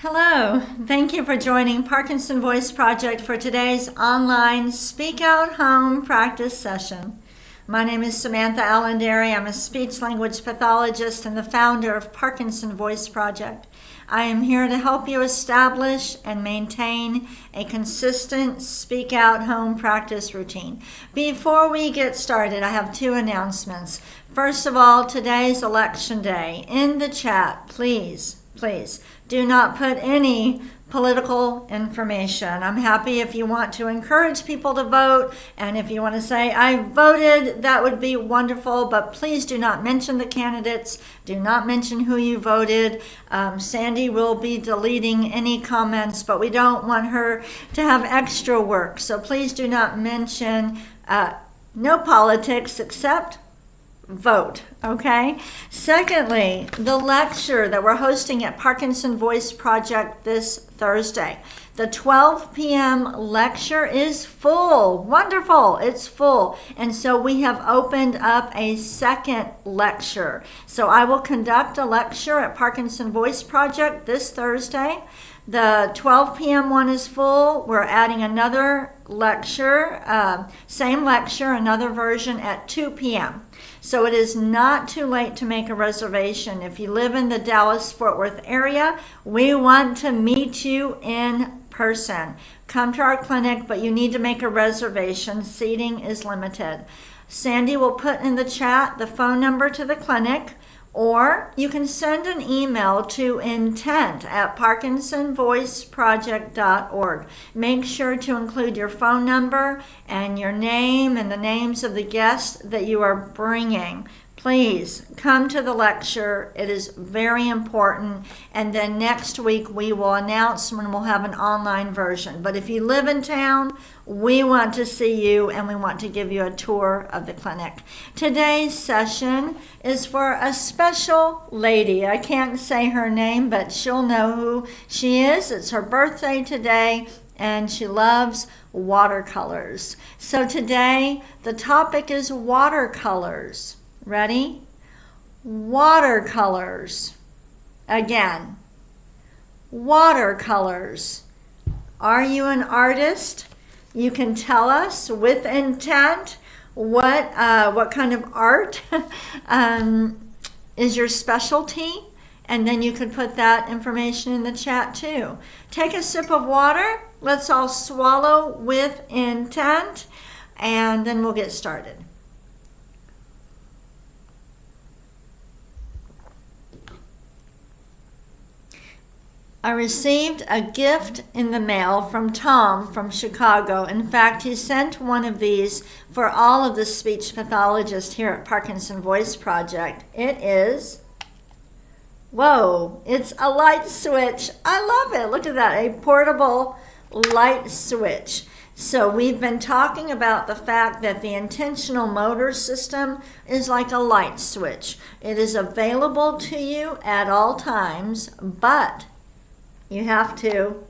Hello, thank you for joining Parkinson Voice Project for today's online Speak Out Home practice session. My name is Samantha Allendary. I'm a speech-language pathologist and the founder of Parkinson Voice Project. I am here to help you establish and maintain a consistent Speak Out Home practice routine. Before we get started, I have two announcements. First of all, today's election day. In the chat, please do not put any political information. I'm happy if you want to encourage people to vote, and if you want to say, I voted, that would be wonderful, but please do not mention the candidates. Do not mention who you voted. Sandy will be deleting any comments, but we don't want her to have extra work. So please do not mention no politics except vote, okay? Secondly, the lecture that we're hosting at Parkinson Voice Project this Thursday. The 12 p.m. lecture is full. Wonderful, it's full. And so we have opened up a second lecture. So I will conduct a lecture at Parkinson Voice Project this Thursday. The 12 p.m. one is full. We're adding another lecture, same lecture, another version at 2 p.m. So it is not too late to make a reservation. If you live in the Dallas-Fort Worth area, we want to meet you in person. Come to our clinic, but you need to make a reservation. Seating is limited. Sandy will put in the chat the phone number to the clinic, or you can send an email to intent@parkinsonvoiceproject.org. Make sure to include your phone number and your name and the names of the guests that you are bringing. Please come to the lecture. It is very important. And then next week we will announce when we'll have an online version. But if you live in town, we want to see you and we want to give you a tour of the clinic. Today's session is for a special lady. I can't say her name, but she'll know who she is. It's her birthday today, and she loves watercolors. So today the topic is watercolors. Ready? Watercolors. Again, watercolors. Are you an artist? You can tell us with intent what kind of art is your specialty, and then you could put that information in the chat too. Take a sip of water. Let's all swallow with intent, and then we'll get started. I received a gift in the mail from Tom from Chicago. In fact, he sent one of these for all of the speech pathologists here at Parkinson Voice Project. It is, whoa, it's a light switch. I love it. Look at that, a portable light switch. So we've been talking about the fact that the intentional motor system is like a light switch. It is available to you at all times, but you have to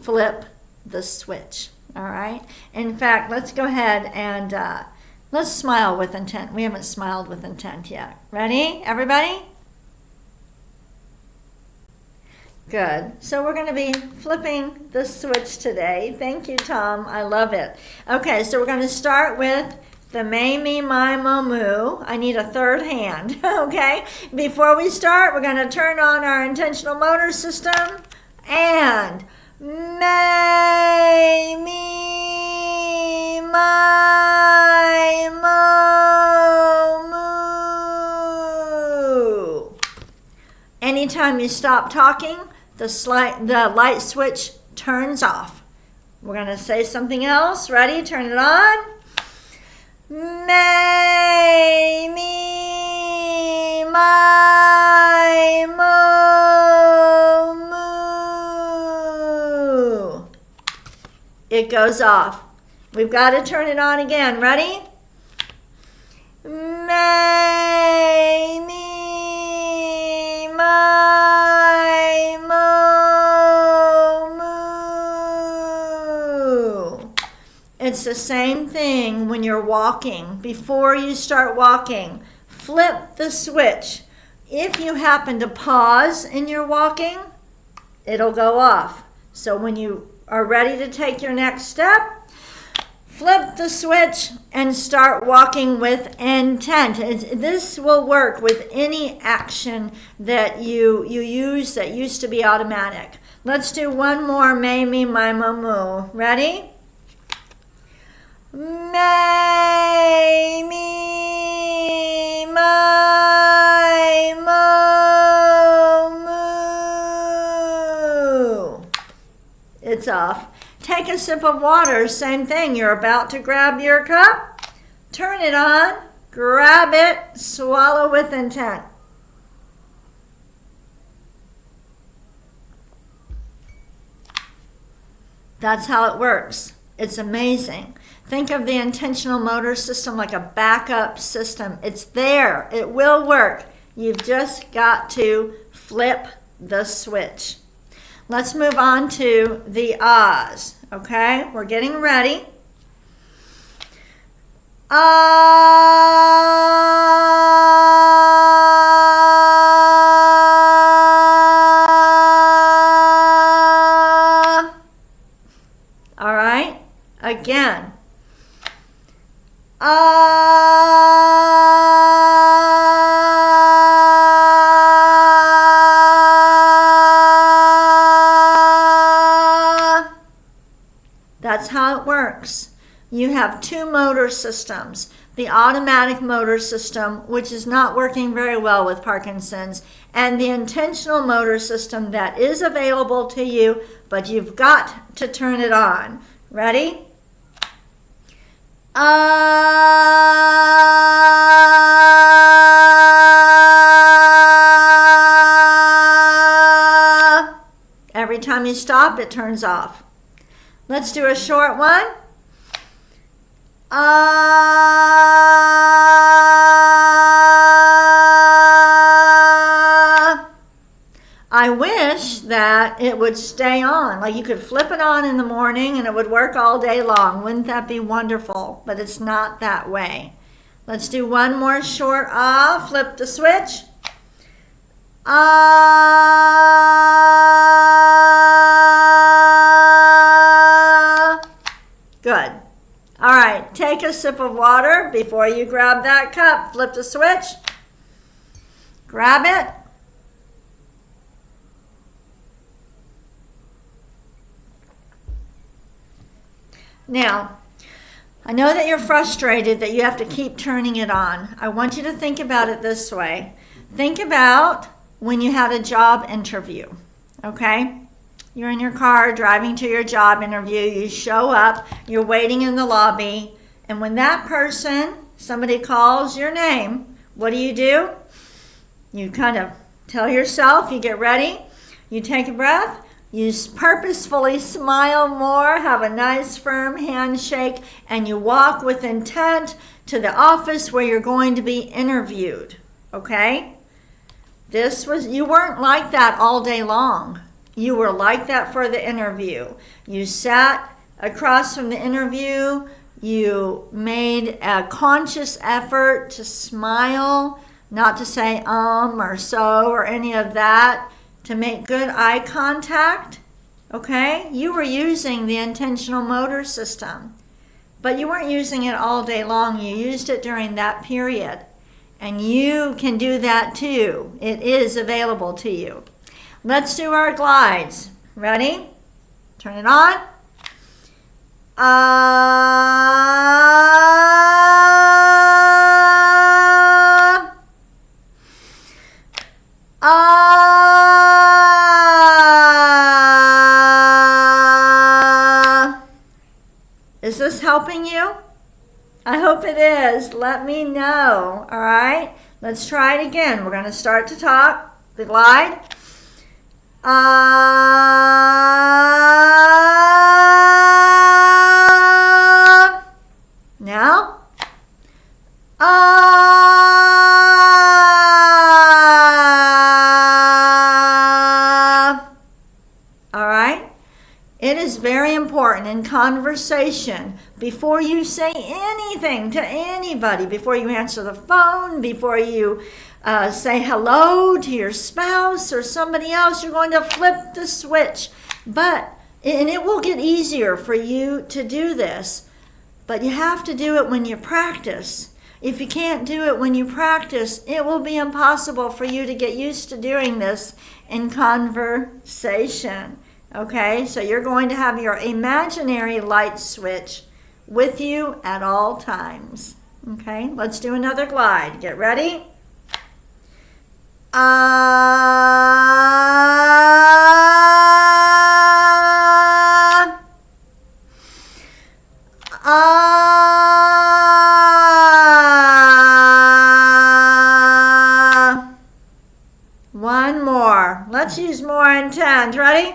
flip the switch, all right? In fact, let's go ahead and let's smile with intent. We haven't smiled with intent yet. Ready, everybody? Good. So we're going to be flipping the switch today. Thank you, Tom. I love it. Okay, so we're going to start with the May, Me, My, Mo, Moo. I need a third hand, okay? Before we start, we're going to turn on our intentional motor system and May, Me, My, Mo, Moo. Anytime you stop talking, the light switch turns off. We're going to say something else. Ready? Turn it on. May, me, my, mo, moo. It goes off. We've got to turn it on again. Ready? May, me, my, mo, moo. It's the same thing when you're walking. Before you start walking, flip the switch. If you happen to pause in your walking, it'll go off. So when you are ready to take your next step, flip the switch and start walking with intent. This will work with any action that you use that used to be automatic. Let's do one more, May, Me, My, Mo, Moo. Ready? May, Me, My, Mo, Moo. It's off. Take a sip of water, same thing. You're about to grab your cup, turn it on, grab it, swallow with intent. That's how it works. It's amazing. Think of the intentional motor system like a backup system. It's there. It will work. You've just got to flip the switch. Let's move on to the ahs. Okay, we're getting ready. All right, again. That's how it works. You have two motor systems. The automatic motor system, which is not working very well with Parkinson's, and the intentional motor system that is available to you, but you've got to turn it on. Ready? Every time you stop, it turns off. Let's do a short one. I wish that it would stay on. Like you could flip it on in the morning and it would work all day long. Wouldn't that be wonderful? But it's not that way. Let's do one more short flip the switch. Good. All right, take a sip of water before you grab that cup. Flip the switch. Grab it. Now, I know that you're frustrated that you have to keep turning it on. I want you to think about it this way. Think about when you had a job interview, okay? You're in your car driving to your job interview. You show up, you're waiting in the lobby, and when that person, somebody calls your name, what do? You kind of tell yourself, you get ready, you take a breath, you purposefully smile more, have a nice firm handshake, and you walk with intent to the office where you're going to be interviewed, okay? You weren't like that all day long. You were like that for the interview. You sat across from the interview. You made a conscious effort to smile, not to say or so or any of that, to make good eye contact, okay? You were using the intentional motor system, but you weren't using it all day long. You used it during that period, and you can do that too. It is available to you. Let's do our glides. Ready? Turn it on. Is this helping you? I hope it is. Let me know. All right? Let's try it again. We're going to start to talk. The glide. Now. All right. It is very important in conversation, before you say anything to anybody, before you answer the phone, before you say hello to your spouse or somebody else, you're going to flip the switch. And it will get easier for you to do this, but you have to do it when you practice. If you can't do it when you practice, it will be impossible for you to get used to doing this in conversation. Okay, so you're going to have your imaginary light switch with you at all times. Okay, let's do another glide. Get ready. One more. Let's use more intent. Ready?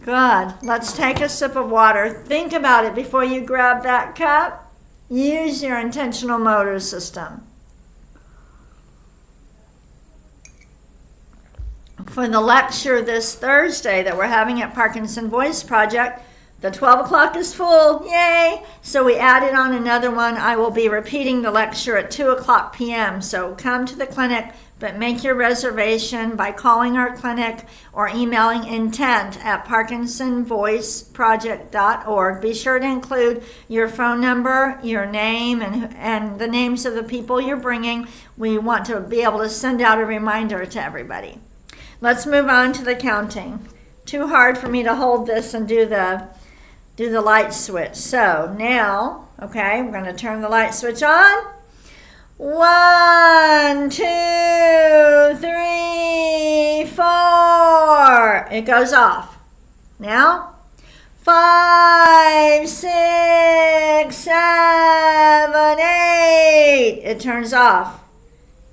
Good. Let's take a sip of water. Think about it before you grab that cup. Use your intentional motor system. For the lecture this Thursday that we're having at Parkinson Voice Project, the 12 o'clock is full. Yay! So we added on another one. I will be repeating the lecture at 2 o'clock p.m. So come to the clinic, but make your reservation by calling our clinic or emailing intent@parkinsonvoiceproject.org. Be sure to include your phone number, your name, and the names of the people you're bringing. We want to be able to send out a reminder to everybody. Let's move on to the counting. Too hard for me to hold this and do the light switch. So now, okay, we're going to turn the light switch on. 1, 2, 3, 4. It goes off. Now, 5, 6, 7, 8. It turns off.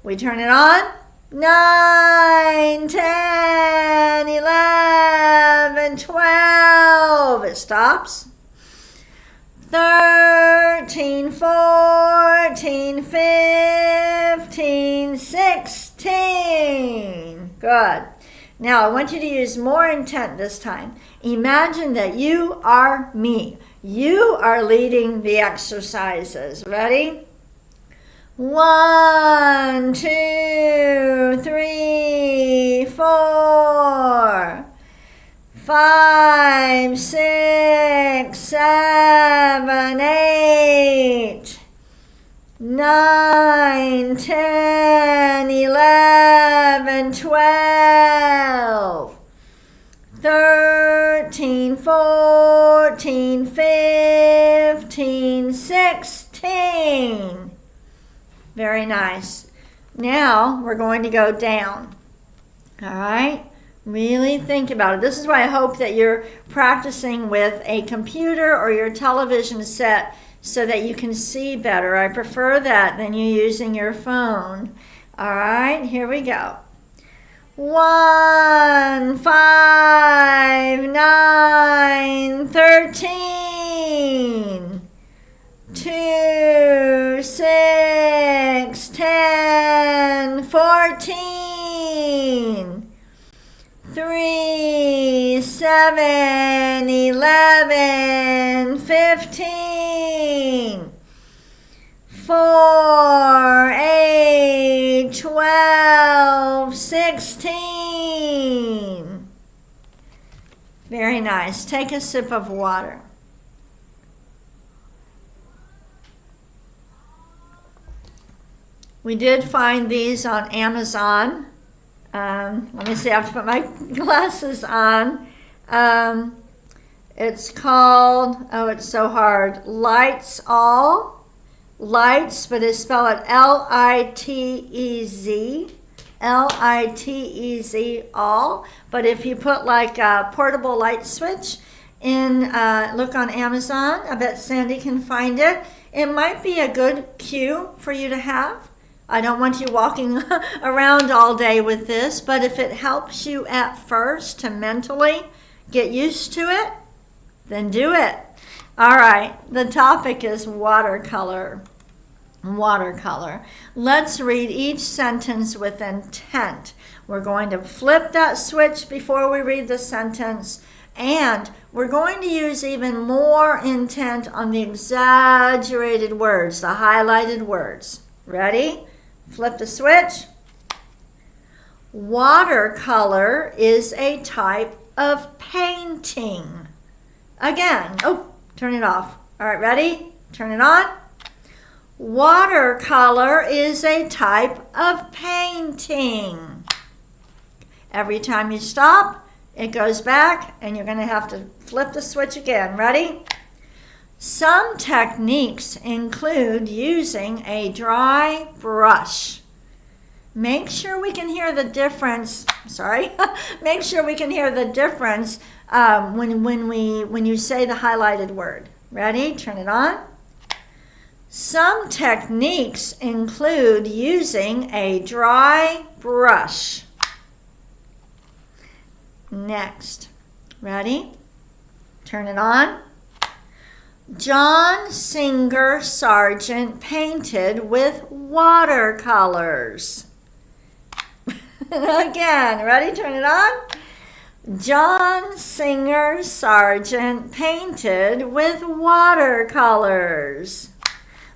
We turn it on. 9, 10, 11, 12. It stops. 13, 14, 15, 16. Good. Now I want you to use more intent this time. Imagine that you are me. You are leading the exercises. Ready? 1, 2, 3, 4, 5, 6, 7, 8, 9, 10, 11, 12, 13, 14, 15, 16. Very nice. Now we're going to go down. All right? Really think about it. This is why I hope that you're practicing with a computer or your television set so that you can see better. I prefer that than you using your phone. All right, here we go. 1, 5, 9, 13. 2, 6, 10, 14. 3, 7, 11, 15. 4, 8, 12, 16. Very nice. Take a sip of water. We did find these on Amazon. Let me see, I have to put my glasses on. It's called, oh, it's so hard, Lights All. Lights, but they spell it Litez. Litez, all. But if you put like a portable light switch in, look on Amazon, I bet Sandy can find it. It might be a good cue for you to have. I don't want you walking around all day with this, but if it helps you at first to mentally get used to it, then do it. All right, the topic is watercolor. watercolor. Let's read each sentence with intent. We're going to flip that switch before we read the sentence, and we're going to use even more intent on the exaggerated words, the highlighted words. Ready? Flip the switch. Watercolor is a type of painting. Again. Oh, turn it off. All right, ready? Turn it on. Watercolor is a type of painting. Every time you stop, it goes back, and you're going to have to flip the switch again. Ready? Some techniques include using a dry brush. Make sure we can hear the difference. Make sure we can hear the difference when you say the highlighted word. Ready? Turn it on. Some techniques include using a dry brush. Next. Ready? Turn it on. John Singer Sargent painted with watercolors. Again, ready? Turn it on. John Singer Sargent painted with watercolors.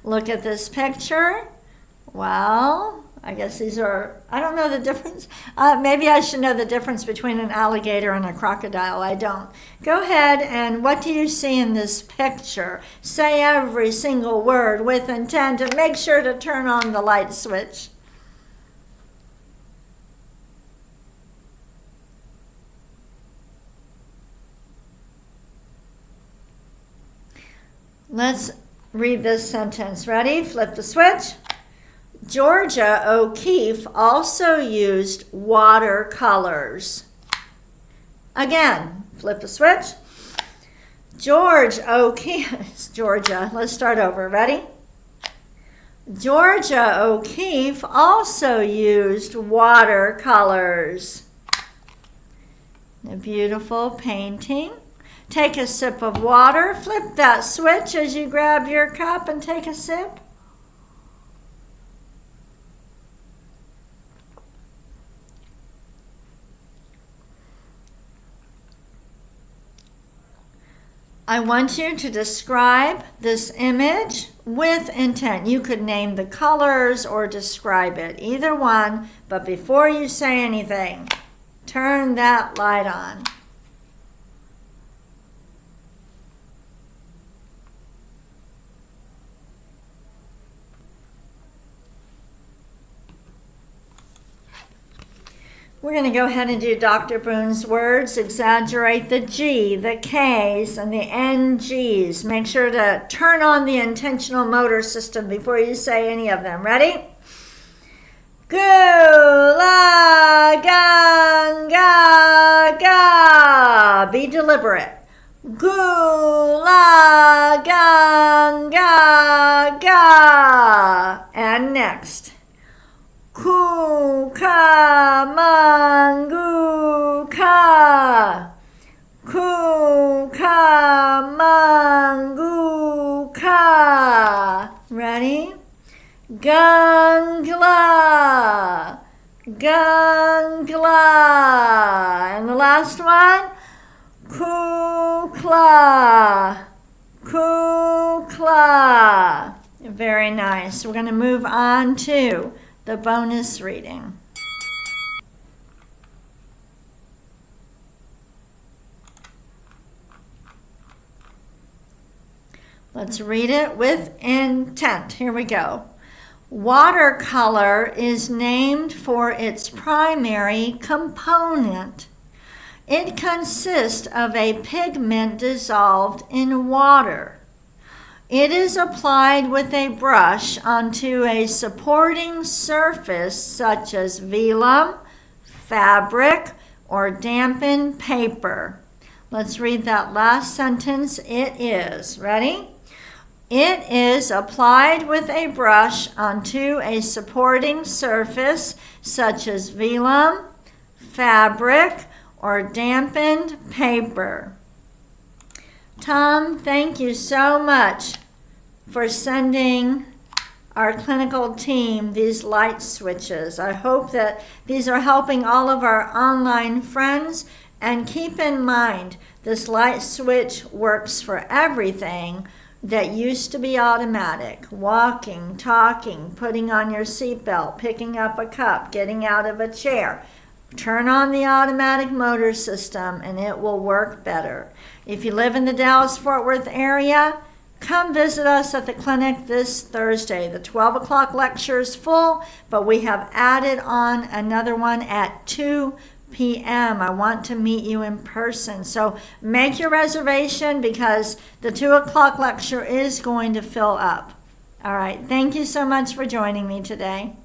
Look at this picture. Well, I guess these are, I don't know the difference. Maybe I should know the difference between an alligator and a crocodile. I don't. Go ahead, and what do you see in this picture? Say every single word with intent, and make sure to turn on the light switch. Let's read this sentence. Ready? Flip the switch. Georgia O'Keeffe also used watercolors. Again, flip the switch. George O'Keeffe, Georgia, let's start over. Ready? Georgia O'Keeffe also used watercolors. A beautiful painting. Take a sip of water. Flip that switch as you grab your cup and take a sip. I want you to describe this image with intent. You could name the colors or describe it, either one, but before you say anything, turn that light on. We're going to go ahead and do Dr. Boone's words. Exaggerate the G, the K's, and the NG's. Make sure to turn on the intentional motor system before you say any of them. Ready? Gula, gang, ga, ga. Be deliberate. Gula, gang, ga, ga. And next. Kukamanguka. Kukamanguka. Ready? Gangla. Gangla. And the last one? Kukla. Kukla. Very nice. We're going to move on to the bonus reading. Let's read it with intent. Here we go. Watercolor is named for its primary component. It consists of a pigment dissolved in water. It is applied with a brush onto a supporting surface such as vellum, fabric, or dampened paper. Let's read that last sentence. It is. Ready? It is applied with a brush onto a supporting surface such as vellum, fabric, or dampened paper. Tom, thank you so much for sending our clinical team these light switches. I hope that these are helping all of our online friends. And keep in mind, this light switch works for everything that used to be automatic. Walking, talking, putting on your seatbelt, picking up a cup, getting out of a chair. Turn on the automatic motor system and it will work better. If you live in the Dallas-Fort Worth area, come visit us at the clinic this Thursday. The 12 o'clock lecture is full, but we have added on another one at 2 p.m. I want to meet you in person. So make your reservation because the 2 o'clock lecture is going to fill up. All right. Thank you so much for joining me today.